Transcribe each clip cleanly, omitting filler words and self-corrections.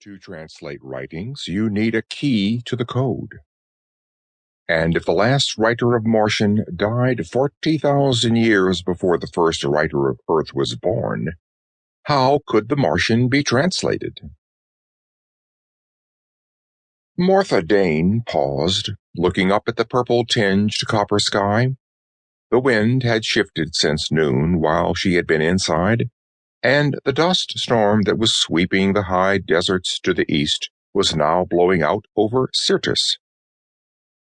To translate writings, you need a key to the code. And if the last writer of Martian died 40,000 years before the first writer of Earth was born, how could the Martian be translated? Martha Dane paused, looking up at the purple-tinged copper sky. The wind had shifted since noon while she had been inside, and the dust storm that was sweeping the high deserts to the east was now blowing out over Syrtis.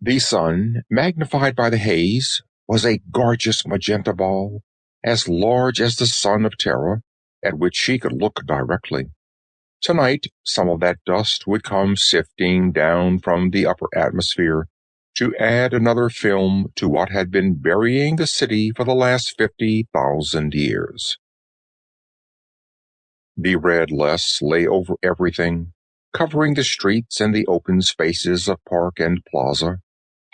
The sun, magnified by the haze, was a gorgeous magenta ball, as large as the sun of Terra, at which she could look directly. Tonight, some of that dust would come sifting down from the upper atmosphere to add another film to what had been burying the city for the last 50,000 years. The red loess lay over everything, covering the streets and the open spaces of park and plaza,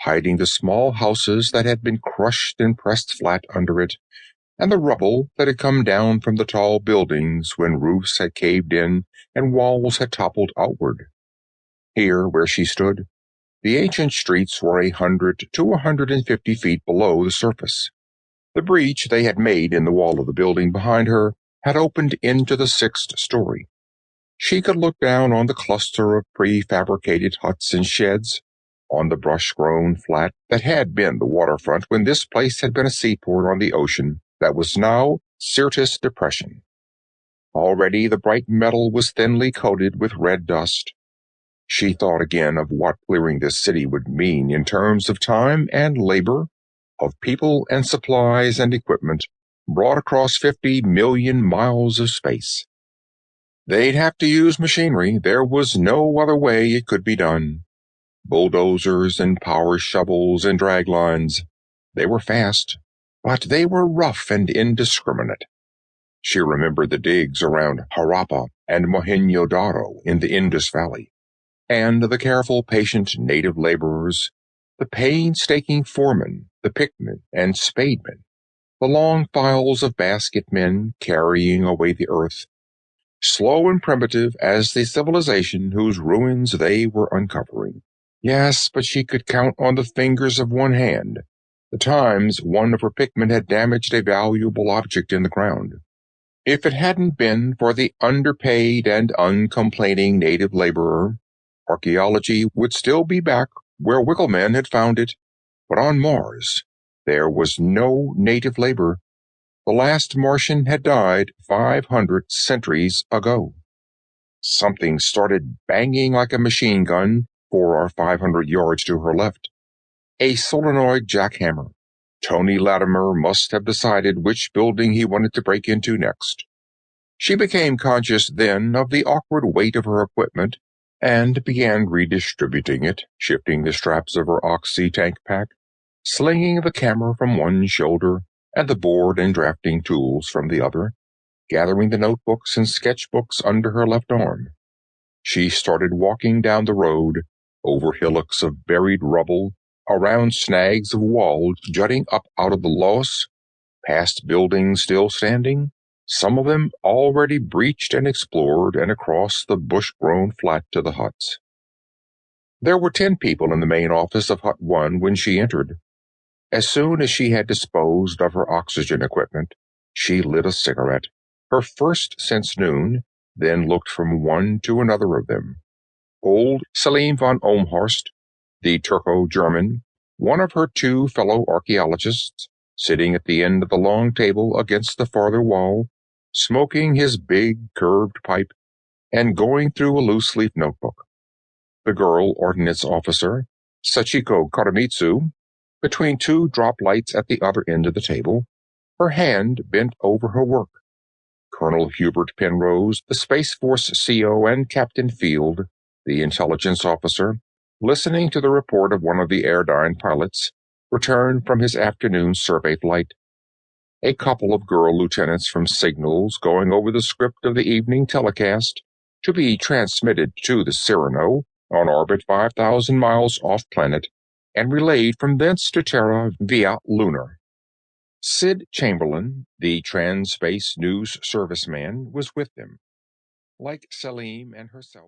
hiding the small houses that had been crushed and pressed flat under it, and the rubble that had come down from the tall buildings when roofs had caved in and walls had toppled outward. Here, where she stood, the ancient streets were 100 to 150 feet below the surface. The breach they had made in the wall of the building behind her had opened into the 6th story. She could look down on the cluster of prefabricated huts and sheds, on the brush-grown flat that had been the waterfront when this place had been a seaport on the ocean that was now Syrtis Depression. Already the bright metal was thinly coated with red dust. She thought again of what clearing this city would mean in terms of time and labor, of people and supplies and equipment brought across 50 million miles of space. They'd have to use machinery. There was no other way it could be done. Bulldozers and power shovels and drag lines. They were fast, but they were rough and indiscriminate. She remembered the digs around Harappa and Mohenjo-Daro in the Indus Valley, and the careful, patient native laborers, the painstaking foremen, the pickmen and spademen, the long files of basketmen carrying away the earth, slow and primitive as the civilization whose ruins they were uncovering. Yes, but she could count on the fingers of one hand the times one of her pickmen had damaged a valuable object in the ground. If it hadn't been for the underpaid and uncomplaining native laborer, archaeology would still be back where Wiggleman had found it, but on Mars there was no native labor. The last Martian had died 500 centuries ago. Something started banging like a machine gun 400 or 500 yards to her left. A solenoid jackhammer. Tony Latimer must have decided which building he wanted to break into next. She became conscious then of the awkward weight of her equipment and began redistributing it, shifting the straps of her oxy-tank pack, slinging the camera from one shoulder and the board and drafting tools from the other, gathering the notebooks and sketchbooks under her left arm. She started walking down the road, over hillocks of buried rubble, around snags of walls jutting up out of the loess, past buildings still standing, some of them already breached and explored, and across the bush-grown flat to the huts. There were 10 people in the main office of Hut 1 when she entered. As soon as she had disposed of her oxygen equipment, she lit a cigarette, her first since noon, then looked from one to another of them. Old Selim von Ohmhorst, the Turco-German, one of her 2 fellow archaeologists, sitting at the end of the long table against the farther wall, smoking his big curved pipe and going through a loose-leaf notebook. The girl ordnance officer, Sachiko Karamitsu, between 2 drop lights at the other end of the table, her hand bent over her work. Colonel Hubert Penrose, the Space Force CO, and Captain Field, the intelligence officer, listening to the report of one of the Airdyne pilots, returned from his afternoon survey flight. A couple of girl lieutenants from Signals going over the script of the evening telecast, to be transmitted to the Cyrano, on orbit 5,000 miles off-planet, and relayed from thence to Terra via Lunar. Sid Chamberlain, the Trans-Space News Serviceman, was with them. Like Selim and herself,